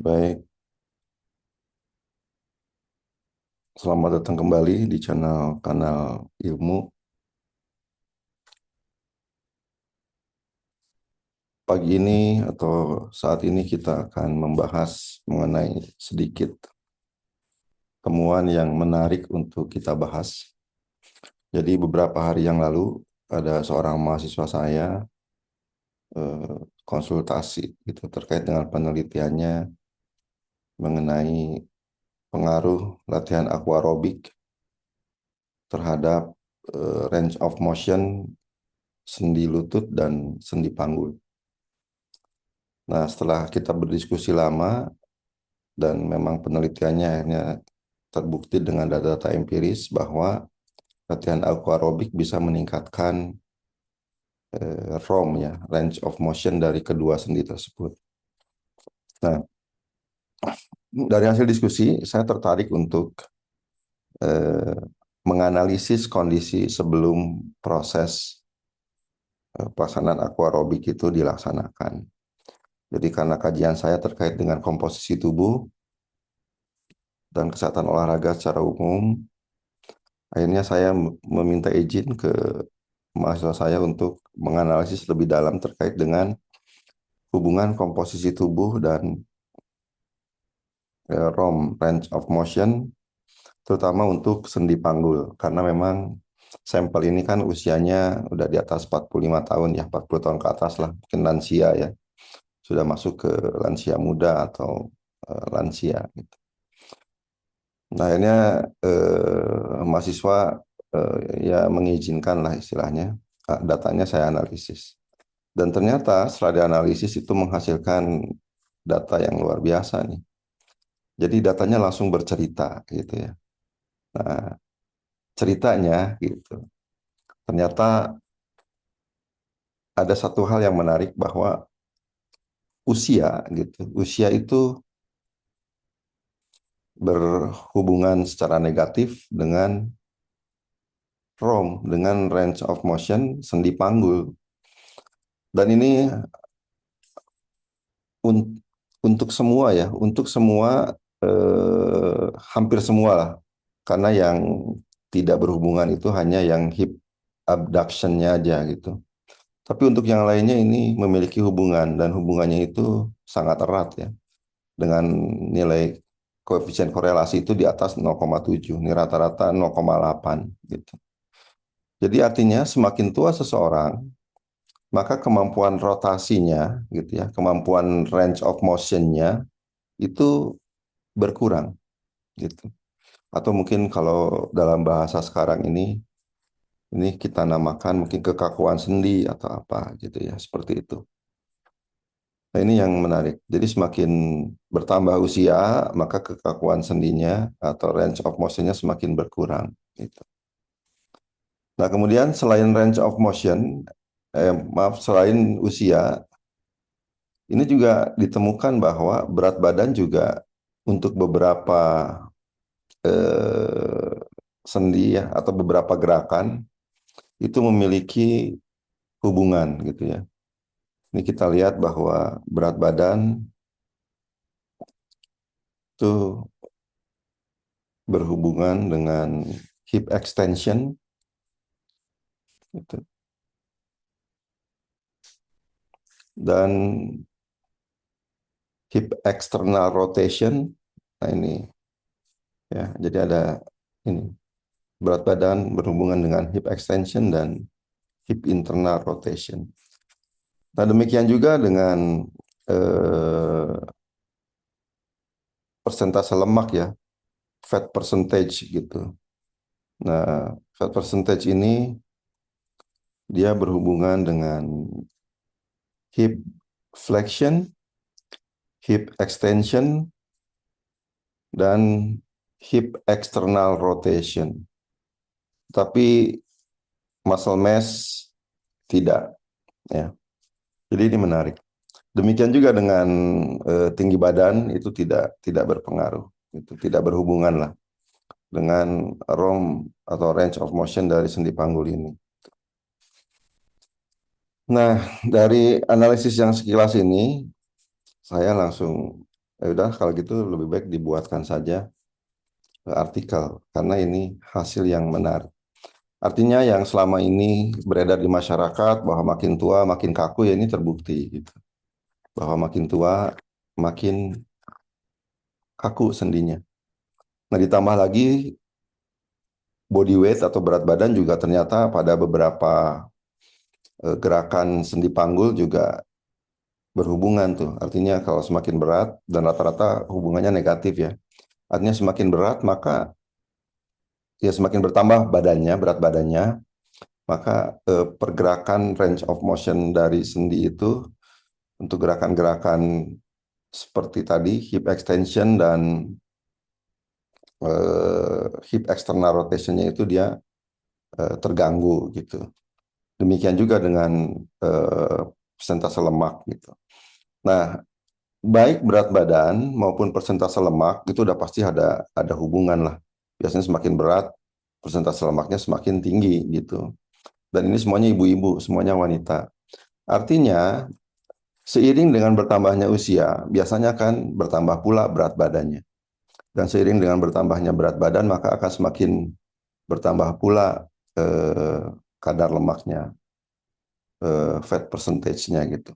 Baik, selamat datang kembali di kanal Ilmu. Pagi ini atau saat ini kita akan membahas mengenai sedikit temuan yang menarik untuk kita bahas. Jadi beberapa hari yang lalu ada seorang mahasiswa saya konsultasi gitu terkait dengan penelitiannya mengenai pengaruh latihan aquarobik terhadap range of motion sendi lutut dan sendi panggul. Nah, setelah kita berdiskusi lama dan memang penelitiannya akhirnya terbukti dengan data-data empiris bahwa latihan aquarobik bisa meningkatkan ROM ya, range of motion dari kedua sendi tersebut. Nah, dari hasil diskusi saya tertarik untuk eh, menganalisis kondisi sebelum proses pelaksanaan aquarobik itu dilaksanakan. Jadi karena kajian saya terkait dengan komposisi tubuh dan kesehatan olahraga secara umum, akhirnya saya meminta izin ke mahasiswa saya untuk menganalisis lebih dalam terkait dengan hubungan komposisi tubuh dan ROM, range of motion, terutama untuk sendi panggul. Karena memang sampel ini kan usianya udah di atas 45 tahun ya, 40 tahun ke atas lah, mungkin lansia ya. Sudah masuk ke lansia muda atau lansia gitu. Nah, akhirnya mahasiswa ya mengizinkan lah istilahnya, datanya saya analisis. Dan ternyata setelah dianalisis itu menghasilkan data yang luar biasa nih. Jadi datanya langsung bercerita gitu ya. Nah, ceritanya gitu. Ternyata ada satu hal yang menarik bahwa usia gitu. Usia itu berhubungan secara negatif dengan ROM, dengan range of motion sendi panggul. Dan ini un- untuk semua ya, untuk semua hampir semua lah. Karena yang tidak berhubungan itu hanya yang hip abduction-nya aja gitu. Tapi untuk yang lainnya ini memiliki hubungan dan hubungannya itu sangat erat ya. Dengan nilai koefisien korelasi itu di atas 0,7, ini rata-rata 0,8 gitu. Jadi artinya semakin tua seseorang, maka kemampuan rotasinya gitu ya, kemampuan range of motion-nya itu berkurang gitu. Atau mungkin kalau dalam bahasa sekarang ini kita namakan mungkin kekakuan sendi atau apa gitu ya, seperti itu. Nah, ini yang menarik. Jadi semakin bertambah usia, maka kekakuan sendinya atau range of motion-nya semakin berkurang gitu. Nah, kemudian selain range of motion, maaf, selain usia, ini juga ditemukan bahwa berat badan juga untuk beberapa eh, sendi ya atau beberapa gerakan itu memiliki hubungan gitu ya. Ini kita lihat bahwa berat badan itu berhubungan dengan hip extension gitu. Dan hip external rotation. Nah, ini ya. Jadi ada ini berat badan berhubungan dengan hip extension dan hip internal rotation. Nah, demikian juga dengan eh, persentase lemak ya, fat percentage gitu. Nah, fat percentage ini dia berhubungan dengan hip flexion, hip extension, dan hip external rotation. Tapi muscle mass tidak ya. Jadi ini menarik. Demikian juga dengan tinggi badan itu tidak berpengaruh, itu tidak berhubungan lah dengan ROM atau range of motion dari sendi panggul ini. Nah, dari analisis yang sekilas ini, saya langsung Ya udah kalau gitu lebih baik dibuatkan saja artikel karena ini hasil yang menarik. Artinya yang selama ini beredar di masyarakat bahwa makin tua makin kaku ya ini terbukti gitu. Bahwa makin tua makin kaku sendinya. Nah, ditambah lagi body weight atau berat badan juga ternyata pada beberapa gerakan sendi panggul juga berhubungan tuh. Artinya kalau semakin berat dan rata-rata hubungannya negatif ya. Artinya semakin berat maka ya semakin bertambah badannya, berat badannya, maka pergerakan range of motion dari sendi itu untuk gerakan-gerakan seperti tadi hip extension dan hip external rotationnya itu dia terganggu gitu. Demikian juga dengan persentase lemak gitu. Nah, baik berat badan maupun persentase lemak itu udah pasti ada hubungan lah. Biasanya semakin berat, persentase lemaknya semakin tinggi gitu. Dan ini semuanya ibu-ibu, semuanya wanita. Artinya, seiring dengan bertambahnya usia, biasanya kan bertambah pula berat badannya. Dan seiring dengan bertambahnya berat badan, maka akan semakin bertambah pula kadar lemaknya, fat percentage-nya gitu.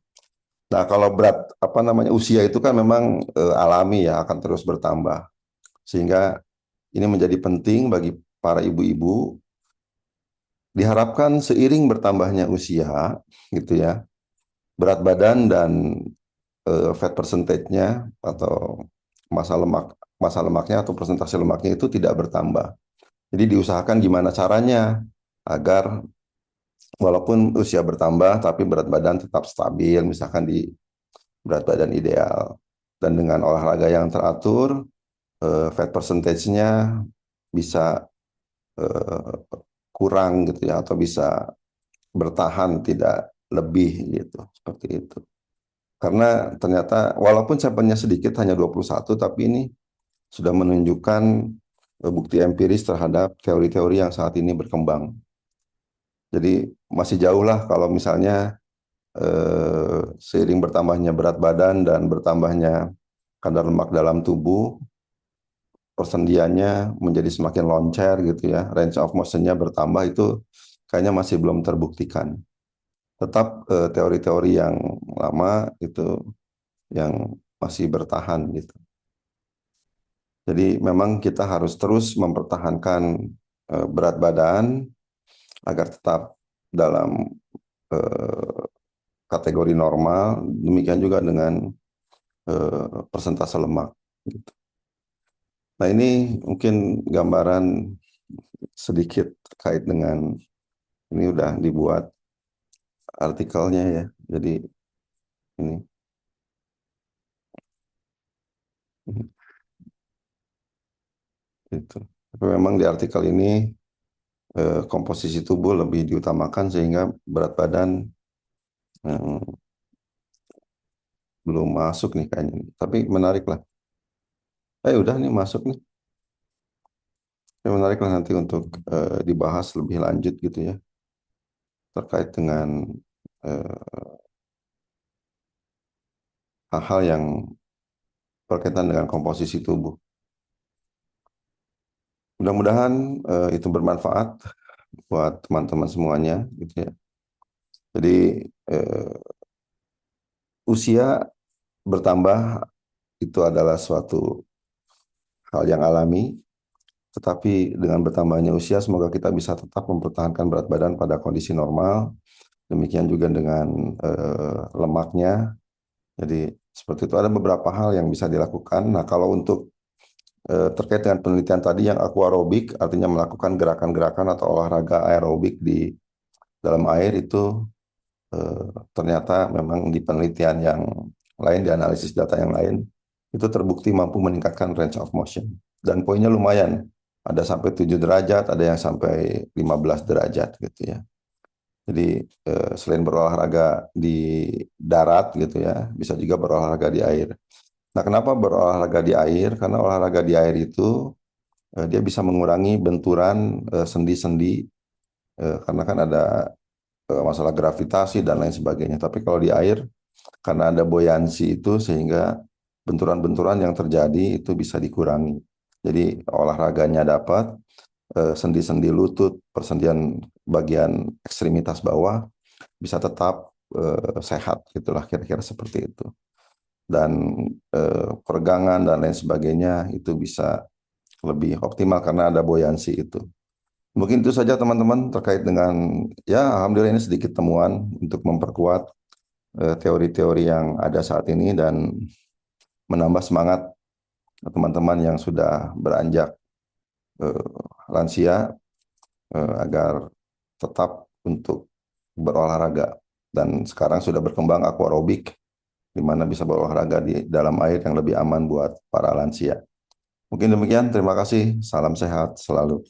Nah, kalau berat apa namanya usia itu kan memang alami ya akan terus bertambah. Sehingga ini menjadi penting bagi para ibu-ibu diharapkan seiring bertambahnya usia gitu ya, berat badan dan fat percentage-nya atau massa lemaknya atau persentase lemaknya itu tidak bertambah. Jadi diusahakan gimana caranya agar walaupun usia bertambah tapi berat badan tetap stabil misalkan di berat badan ideal. Dan dengan olahraga yang teratur, fat percentage-nya bisa eh, kurang gitu ya, atau bisa bertahan tidak lebih gitu, seperti itu. Karena ternyata walaupun sampelnya sedikit, hanya 21, tapi ini sudah menunjukkan bukti empiris terhadap teori-teori yang saat ini berkembang. Jadi masih jauh lah kalau misalnya seiring bertambahnya berat badan dan bertambahnya kadar lemak dalam tubuh, persendiannya menjadi semakin loncer gitu ya, range of motion-nya bertambah itu kayaknya masih belum terbuktikan. Tetap teori-teori yang lama itu yang masih bertahan gitu. Jadi memang kita harus terus mempertahankan berat badan agar tetap dalam eh, kategori normal, demikian juga dengan persentase lemak. Gitu. Nah ini mungkin gambaran sedikit terkait dengan ini udah dibuat artikelnya ya. Jadi ini itu. Tapi memang di artikel ini komposisi tubuh lebih diutamakan sehingga berat badan eh, belum masuk nih kayaknya. Tapi menarik lah. Udah nih masuk nih. Menarik lah nanti untuk dibahas lebih lanjut gitu ya terkait dengan eh, hal-hal yang berkaitan dengan komposisi tubuh. Mudah-mudahan itu bermanfaat buat teman-teman semuanya gitu ya. Jadi eh, usia bertambah itu adalah suatu hal yang alami, tetapi dengan bertambahnya usia semoga kita bisa tetap mempertahankan berat badan pada kondisi normal. Demikian juga dengan lemaknya. Jadi seperti itu ada beberapa hal yang bisa dilakukan. Nah, kalau untuk terkait dengan penelitian tadi yang aquarobic, artinya melakukan gerakan-gerakan atau olahraga aerobik di dalam air itu ternyata memang di penelitian yang lain, di analisis data yang lain, itu terbukti mampu meningkatkan range of motion. Dan poinnya lumayan, ada sampai 7 derajat, ada yang sampai 15 derajat gitu ya. Jadi selain berolahraga di darat gitu ya, bisa juga berolahraga di air. Nah, kenapa berolahraga di air? Karena olahraga di air itu dia bisa mengurangi benturan sendi-sendi karena kan ada masalah gravitasi dan lain sebagainya. Tapi kalau di air karena ada buoyancy itu sehingga benturan-benturan yang terjadi itu bisa dikurangi. Jadi olahraganya dapat, sendi-sendi lutut, persendian bagian ekstremitas bawah bisa tetap sehat, gitulah kira-kira seperti itu. Dan peregangan dan lain sebagainya itu bisa lebih optimal karena ada buoyancy itu. Mungkin itu saja teman-teman terkait dengan, ya alhamdulillah ini sedikit temuan untuk memperkuat teori-teori yang ada saat ini dan menambah semangat teman-teman yang sudah beranjak eh, lansia agar tetap untuk berolahraga. Dan sekarang sudah berkembang aquarobic, di mana bisa berolahraga di dalam air yang lebih aman buat para lansia. Mungkin demikian, terima kasih. Salam sehat selalu.